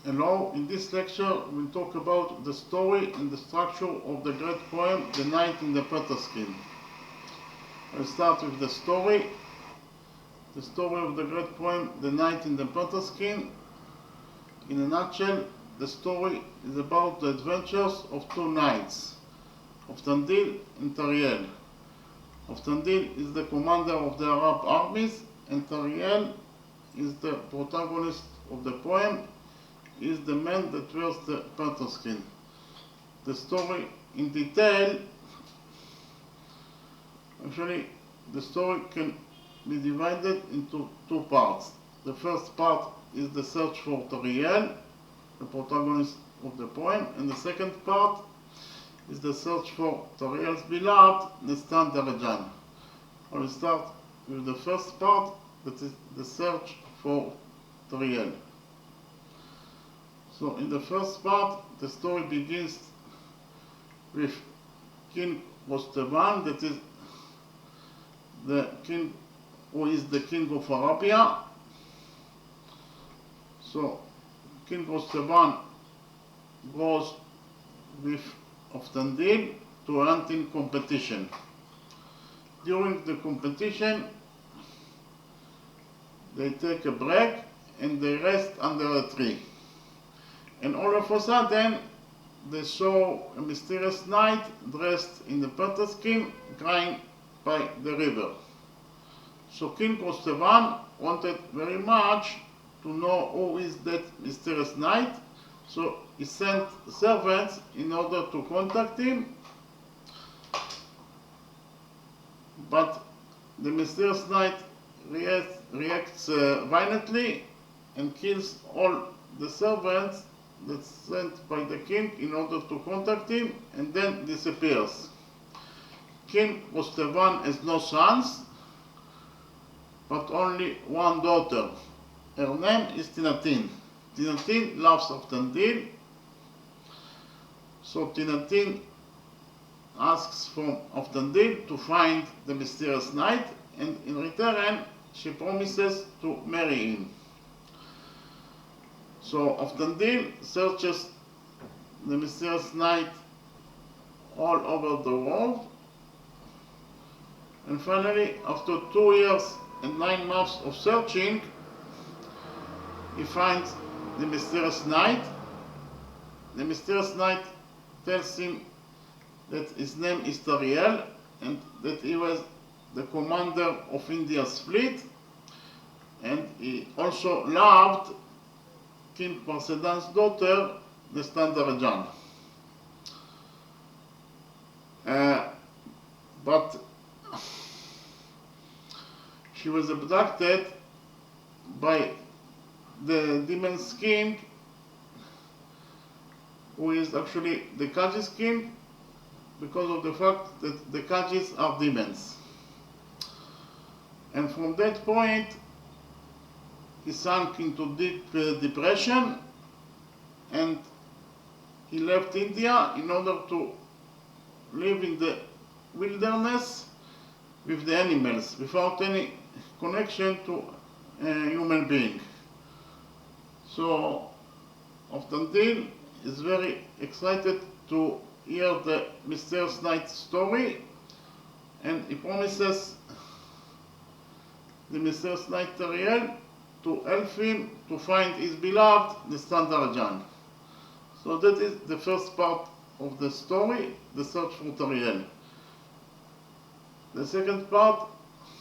Hello, in this lecture we'll talk about the story and the structure of the great poem The Night in the Panther'S. I'll start with the story. The story of the great poem The Night in the Panther'S. In a nutshell, the story is about the adventures of two knights, Oftandil and Tariel. Oftandil is the commander of the Arab armies, and Tariel is the protagonist of the poem, is the man that wears the panther skin. The story in detail, actually the story can be divided into two parts. The first part is the search for Tariel, the protagonist of the poem, and the second part is the search for Tariel's beloved, Nestan Darajan. I will start with the first part, that is the search for Tariel. So in the first part, the story begins with King Rostevan, that is the king who is the king of Arabia. So King Rostevan goes with Oftandil to a hunting competition. During the competition, they take a break and they rest under a tree. And all of a sudden, they saw a mysterious knight dressed in the panther skin crying by the river. So King Rostevan wanted very much to know who is that mysterious knight, so he sent servants in order to contact him. But the mysterious knight reacts violently and kills all the servants that's sent by the king in order to contact him, and then disappears. King Rostevan has no sons, but only one daughter. Her name is Tinatin. Tinatin loves Oftandil, so Tinatin asks from Oftandil to find the mysterious knight, and in return she promises to marry him. So Oftandil searches the mysterious knight all over the world, and finally, after 2 years and 9 months of searching, he finds the mysterious knight. The mysterious knight tells him that his name is Tariel and that he was the commander of India's fleet, and he also loved King Parsedan's daughter, Nestan Darajan. But she was abducted by the demon's king, who is actually the Kajis king, because of the fact that the Kajis are demons. And from that point, he sank into deep depression, and he left India in order to live in the wilderness with the animals, without any connection to a human being. So Oftandil is very excited to hear the mysterious knight's story, and he promises the mysterious knight Tariel to help him to find his beloved, Nestan Darajan. So that is the first part of the story, the search for Tariel. The second part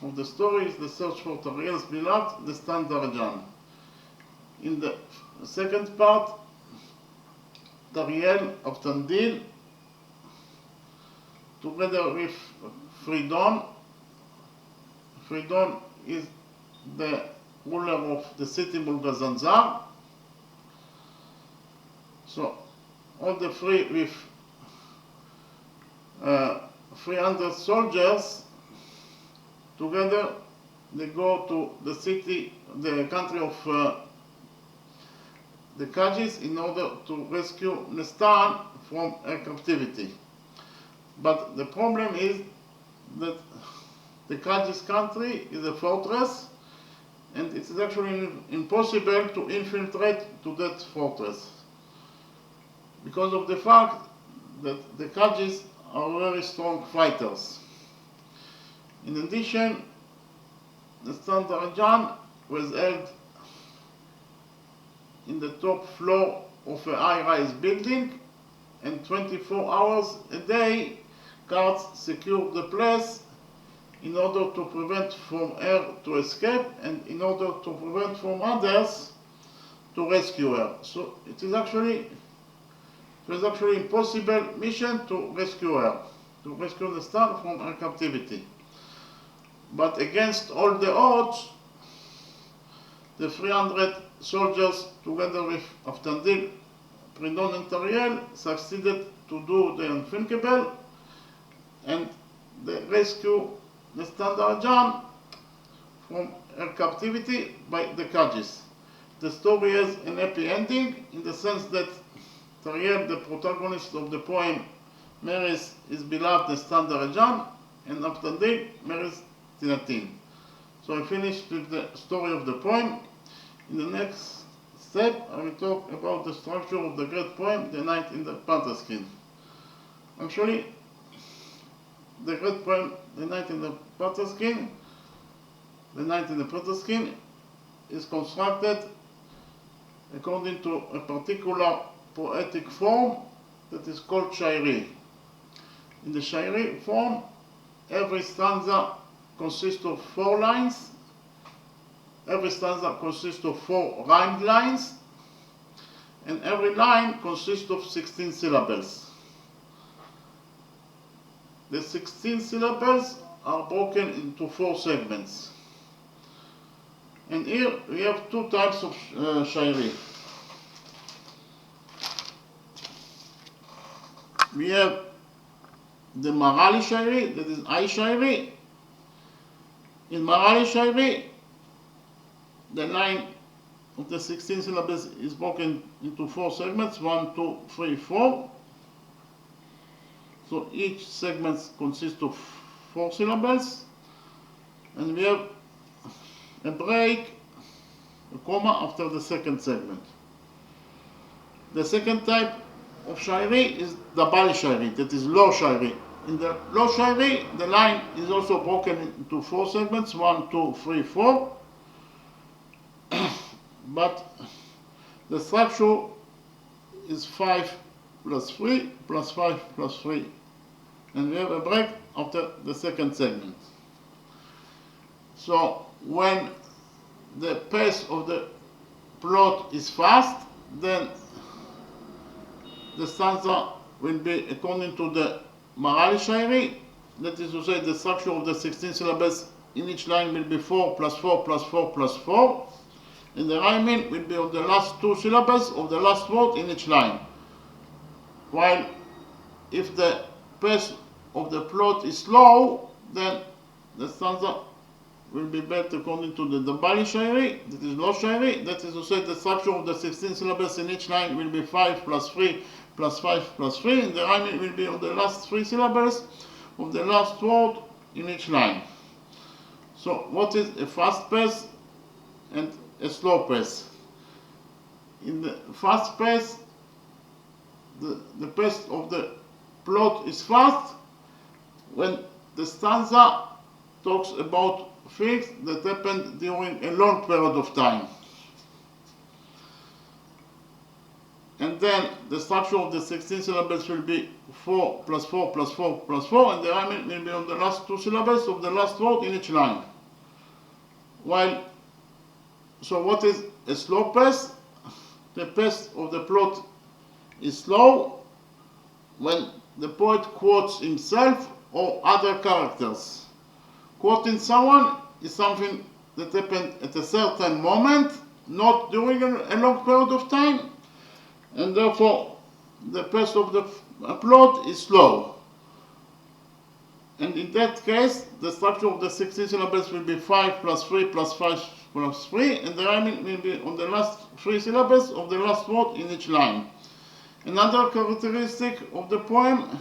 of the story is the search for Tariel's beloved, Nestan Darajan. In the second part, Tariel, Oftandil, together with Fridon is the ruler of the city Mulgazanzar. So all the three with 300 soldiers together, they go to the city, the country of the Kajis, in order to rescue Nestan from her captivity. But the problem is that the Kajis country is a fortress, and it is actually impossible to infiltrate to that fortress because of the fact that the Kajis are very strong fighters. In addition, the standard gun was held in the top floor of a high-rise building, and 24 hours a day guards secured the place in order to prevent from her to escape and in order to prevent from others to rescue her. So it was actually impossible mission to rescue her, to rescue the star from her captivity. But against all the odds, the 300 soldiers, together with Aftandil, Pridon and Tariel, succeeded to do the unthinkable, and they rescue the standard Jan from her captivity by the Kajis. The story has an happy ending in the sense that Tariel, the protagonist of the poem, marries his beloved standard Jan, and Aftandil marries Tinatin. So I finished with the story of the poem. In the next step, I will talk about the structure of the great poem, The Night in the Panther's Skin. Actually, the great poem, The Night in the Panther's Skin, is constructed according to a particular poetic form that is called Shairi. In the Shairi form, every stanza consists of 4 lines. Every stanza consists of 4 rhymed lines, and every line consists of 16 syllables. The 16 syllables are broken into 4 segments. And here we have 2 types of Shairi. We have the Marali Shairi, that is I Shairi. In Marali Shairi, the line of the 16 syllables is broken into 4 segments, 1, 2, 3, 4. So each segment consists of 4 syllables, and we have a break, a comma after the second segment. The second type of Shairi is the Bali Shairi, that is low Shairi. In the low Shairi, the line is also broken into 4 segments, 1, 2, 3, 4. But the structure is 5 plus 3 plus 5 plus 3. And we have a break after the second segment. So when the pace of the plot is fast, then the stanza will be according to the Marali Shairi. That is to say, the structure of the 16 syllables in each line will be 4 plus 4 plus 4 plus 4. And the rhyming will be of the last 2 syllables of the last word in each line. While if the pace of the plot is slow, then the stanza will be built according to the Bali Shairi, that is low Shairi. That is to say, the structure of the 16 syllables in each line will be 5 plus 3 plus 5 plus 3, and the rhyming will be of the last 3 syllables of the last word in each line. So what is a fast pace and a slow pace? In the fast pace, the pace of the plot is fast when the stanza talks about things that happened during a long period of time. And then the structure of the 16 syllables will be 4 plus 4 plus 4 plus 4, and the rhyming will be on the last 2 syllables of the last word in each line. So what is a slow pace? The pace of the plot is slow when the poet quotes himself or other characters. Quoting someone is something that happened at a certain moment, not during a long period of time, and therefore the pace of the plot is slow. And in that case, the structure of the 16 syllables will be 5 plus 3 plus 5 plus 3, and the rhyming will be on the last 3 syllables of the last word in each line. Another characteristic of the poem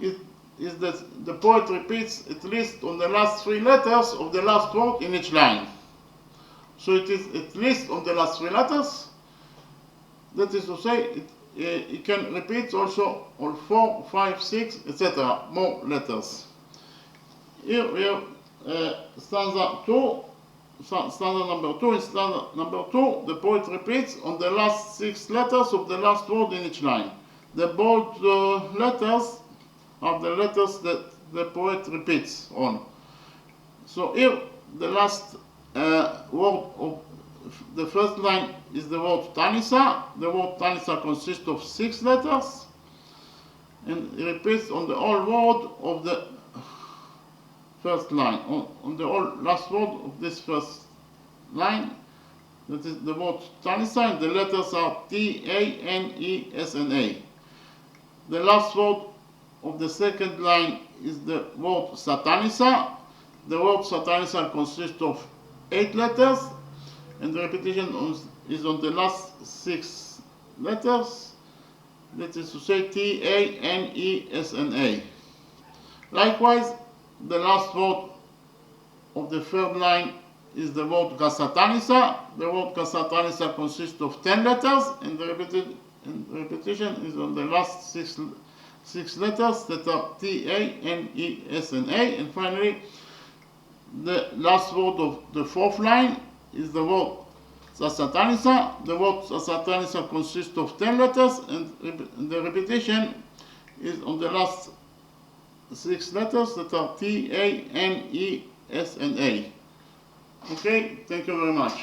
is that the poet repeats at least on the last 3 letters of the last word in each line. So it is at least on the last 3 letters. That is to say, it can repeat also on 4, 5, 6, etc. more letters. Here we have stanza 2. Stanza number 2. In stanza number 2, the poet repeats on the last 6 letters of the last word in each line. The bold letters are the letters that the poet repeats on. So here the last word of the first line is the word Tanisa. The word Tanisa consists of 6 letters, and it repeats on the whole word of the first line, on the whole last word of this first line. That is the word Tanisa, and the letters are T-A-N-E-S-N-A. The last word of the second line is the word Satanisa. The word Satanisa consists of 8 letters, and the repetition is on the last 6 letters. That is to say T-A-N-E-S-N-A. Likewise, the last word of the third line is the word Kasatanisa. The word Kasatanisa consists of 10 letters, and the repetition is on the last 6 letters that are T-A-N-E-S-N-A. And finally, the last word of the fourth line is the word Sasatanisa. The word Sasatanisa consists of 10 letters, and the repetition is on the last 6 letters that are T-A-N-E-S-N-A. Okay, thank you very much.